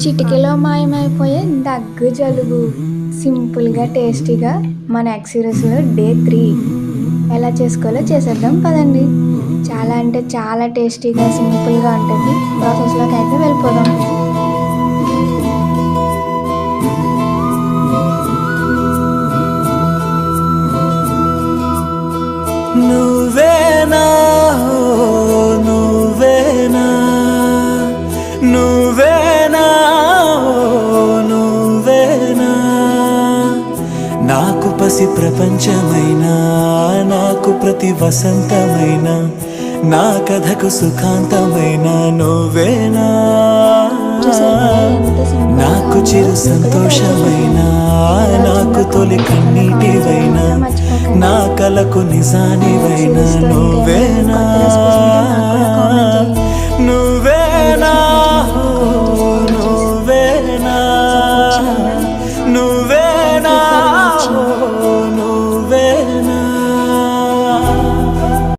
చిటికెలో మాయమైపోయే దగ్గు జలుబు సింపుల్గా టేస్టీగా మన ఎగ్ సిరీస్లో డే 3 ఎలా చేసుకోవాలో చేసేద్దాం పదండి. చాలా అంటే చాలా టేస్టీగా సింపుల్గా ఉంటుంది. ప్రాసెస్లోకి అయితే వెళ్ళిపోదాం. నువ్వేనా నువ్వేనా నువ్వేనా నువ్వేనా నాకు పసి ప్రపంచమైనా, నాకు ప్రతి వసంతమైన, నా కథకు సుఖాంతమైన నువ్వేనా. నాకు చిరు సంతోషమైన, నాకు తొలి కన్నీటివైనా, నా కలకు నిజానివైనా నువ్వేనా.